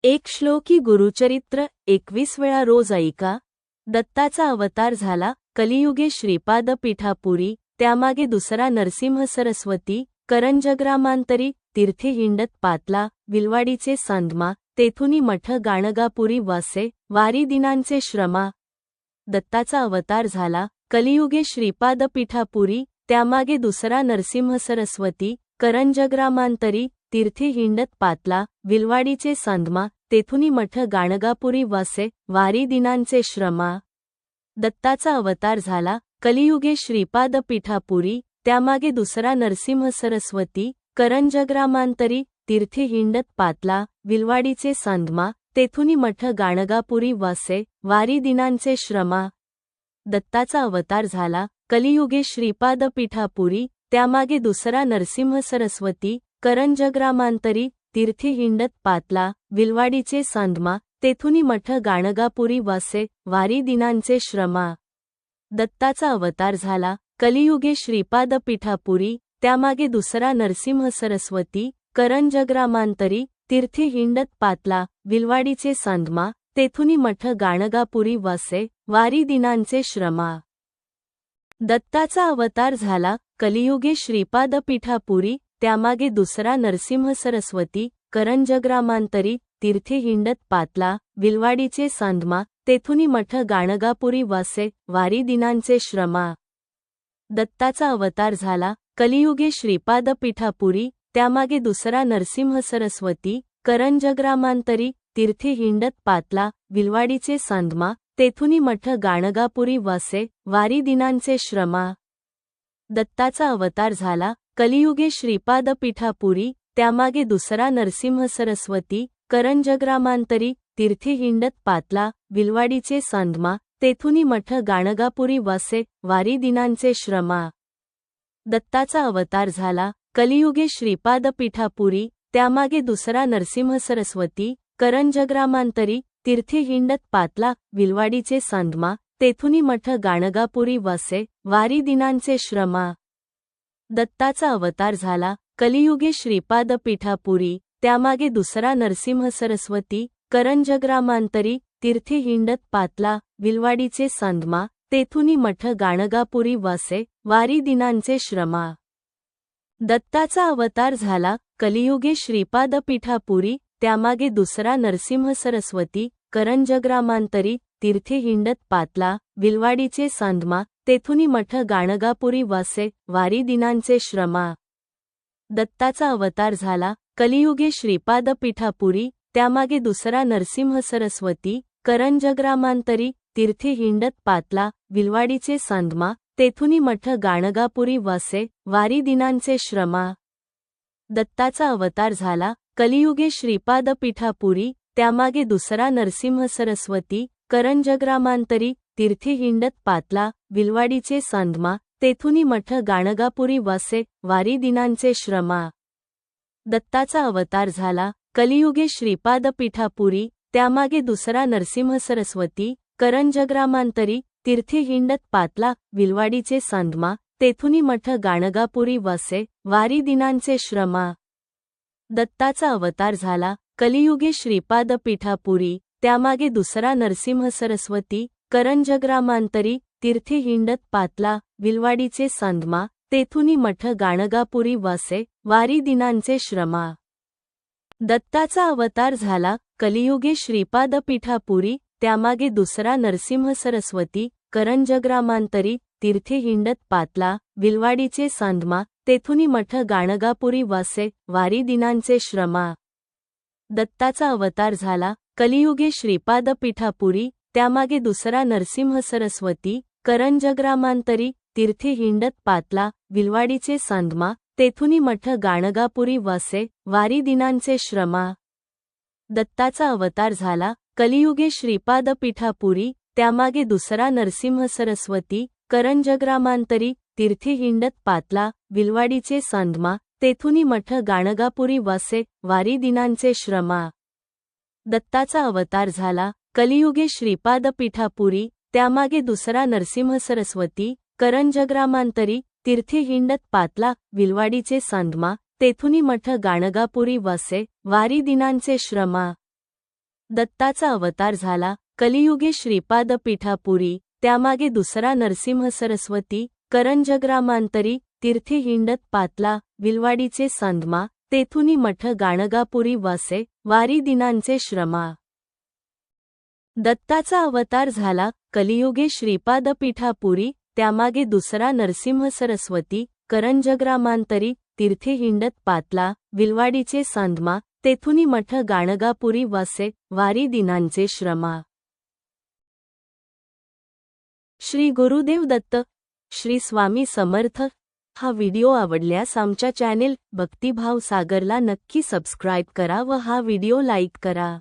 एक श्लोकी गुरुचरित्र 21 वेळा रोज ऐका. दत्ताचा अवतार झाला कलियुगे श्रीपाद पीठापुरी, त्यामागे दुसरा नरसिंह सरस्वती, करंजग्रामांतरी तीर्थे हिंडत पातला, विलवाडीचे सांदमा, तेथुनी मठ गाणगापुरी वासे, वारी दिनांचे श्रमा. दत्ताचा अवतार झाला कलियुगे श्रीपाद पीठापुरी, त्यामागे दुसरा नरसिंह सरस्वती, करंजग्रामांतरी तीर्थे हिंडत पातला, विलवाडीचे सांदमा, तेथुनी मठ गाणगापुरी वासे, वारी दिनांचे श्रमा. दत्ताचा अवतार झाला कलियुगे श्रीपाद पीठापुरी, त्यामागे दुसरा नरसिंह सरस्वती, करंजग्रामांतरी तीर्थे हिंडत पातला, विलवाडीचे सांदमा, तेथुनी मठ गाणगापुरी वासे, वारी दिनांचे श्रमा. दत्ताचा अवतार झाला कलियुगे श्रीपाद पीठापुरी, त्यामागे दुसरा नरसिंह सरस्वती, करंजग्रामांतरी तीर्थे हिंडत पातला, विलवाडीचे सांदमा, तेथुनी मठ गाणगापुरी वासे, वारी दिनांचे श्रमा. दत्ताचा अवतार झाला कलियुगे श्रीपाद पीठापुरी, त्यामागे दुसरा नरसिंह सरस्वती, करंजग्रामांतरी तीर्थे हिंडत पातला, विलवाडीचे सांदमा, तेथुनी मठ गाणगापुरी वासे, वारी दिनांचे श्रमा. दत्ताचा अवतार झाला कलियुगे श्रीपाद पीठापुरी, त्यामागे दुसरा नरसिंह सरस्वती, करंजग्रामांतरी तीर्थे हिंडत पातला, विलवाडीचे सांदमा, तेथुनी मठ गाणगापुरी वासे, वारी दिनांचे श्रमा. दत्ताचा अवतार झाला कलियुगे श्रीपाद पीठापुरी, त्यामागे दुसरा नरसिंह सरस्वती, करंजग्रामांतरी तीर्थे हिंडत पातला, विलवाडीचे सांदमा, तेथुनी मठ गाणगापुरी वासे, वारी दिनांचे श्रमा. दत्ताचा अवतार झाला कलियुगे श्रीपाद पीठापुरी, त्यामागे दुसरा नरसिंह सरस्वती, करंजग्रामांतरी तीर्थे हिंडत पातला, विलवाडीचे सांदमा, तेथुनी मठ गाणगापुरी वासे, वारी दिनांचे श्रमा. दत्ताचा अवतार झाला कलियुगे श्रीपाद पीठापुरी, त्यामागे दुसरा नरसिंह सरस्वती, करंजग्रामांतरी तीर्थे हिंडत पातला, विलवाडीचे सांदमा, तेथुनी मठ गाणगापुरी वासे, वारी दिनांचे श्रमा. दत्ताचा अवतार झाला कलियुगे श्रीपाद पीठापुरी, त्यामागे दुसरा नरसिंह सरस्वती, करंजग्रामांतरी तीर्थे हिंडत पातला, विलवाडीचे सांदमा, तेथुनी मठ गाणगापुरी वासे, वारी दिनांचे श्रमा. दत्ताचा अवतार झाला कलियुगे श्रीपाद पीठापुरी, त्यामागे दुसरा नरसिंह सरस्वती, करंजग्रामांतरी तीर्थे हिंडत पातला, विलवाडीचे सांदमा, तेथुनी मठ गाणगापुरी वासे, वारी दिनांचे श्रमा. दत्ताचा अवतार झाला कलियुगे श्रीपाद पीठापुरी, त्यामागे दुसरा नरसिंह सरस्वती, करंजग्रामांतरी तीर्थे हिंडत पातला, विलवाडीचे सांदमा, तेथुनी मठ गाणगापुरी वासे, वारी दिनांचे श्रमा. दत्ताचा अवतार झाला कलियुगे श्रीपाद पीठापुरी, त्यामागे दुसरा नरसिंह सरस्वती, करंजग्रामांतरी तीर्थे हिंडत पातला, विलवाडीचे सांदमा, तेथुनी मठ गाणगापुरी वासे, वारी दिनांचे श्रमा. दत्ताचा अवतार झाला कलियुगे श्रीपाद पीठापुरी, त्यामागे दुसरा नरसिंह सरस्वती, करंजग्रामांतरी तीर्थे हिंडत पातला, विलवाडीचे सांदमा, तेथुनी मठ गाणगापुरी वासे, वारी दिनांचे श्रमा. दत्ताचा अवतार झाला कलियुगे श्रीपाद पीठापुरी, त्यामागे दुसरा नरसिंह सरस्वती, करंजग्रामांतरी तीर्थे हिंडत पातला, विलवाडीचे सांदमा, तेथुनी मठ गाणगापुरी वासे, वारी दिनांचे श्रमा. दत्ताचा अवतार झाला कलियुगे श्रीपाद पीठापुरी, त्यामागे दुसरा नरसिंह सरस्वती, करंजग्रामांतरी तीर्थे हिंडत पातला, विलवाडीचे सांदमा, तेथुनी मठ गाणगापुरी वासे, वारी दिनांचे श्रमा. दत्ताचा अवतार झाला कलियुगे श्रीपाद पीठापुरी, त्यामागे दुसरा नरसिंह सरस्वती, करंजग्रामांतरी तीर्थे हिंडत पातला, विलवाडीचे सांदमा, तेथुनी मठ गाणगापुरी वासे, वारी दिनांचे श्रमा. दत्ताचा अवतार झाला कलियुगे श्रीपाद पीठापुरी, त्यामागे दुसरा नरसिंह सरस्वती, करंजग्रामांतरी तीर्थे हिंडत पातला, विलवाडीचे सांदमा, तेथुनी मठ गाणगापुरी वासे, वारी दिनांचे श्रमा. दत्ताचा अवतार झाला कलियुगे श्रीपाद पीठापुरी, त्यामागे दुसरा नरसिंह सरस्वती, करंजग्रामांतरी तीर्थे हिंडत पातला, विलवाडीचे सांदमा, तेथुनी मठ गाणगापुरी वासे, वारी दिनांचे श्रमा. दत्ताचा अवतार झाला कलियुगे श्रीपाद पीठापुरी त्यामागे दुसरा नरसिंह सरस्वती करंजग्रामांतरी तीर्थे हिंडत पातला विलवाडीचे संधमा तेथुनी मठ गाणगापुरी वसे वारी दिनांचे श्रमा। दत्ताचा अवतार झाला कलियुगे श्रीपाद पीठापुरी त्यामागे दुसरा नरसिंह सरस्वती करंजग्रामांतरी तीर्थे हिंडत पातला विलवाडीचे संधमा तेथुनी मठ गाणगापुरी वसे वारी दिनांचे श्रमा। श्री गुरुदेव दत्त श्री स्वामी समर्थ। हा व्हिडिओ आवडल्यास आमच्या चॅनेल भक्तिभाव सागरला नक्की सबस्क्राईब करा व हा व्हिडिओ लाईक करा।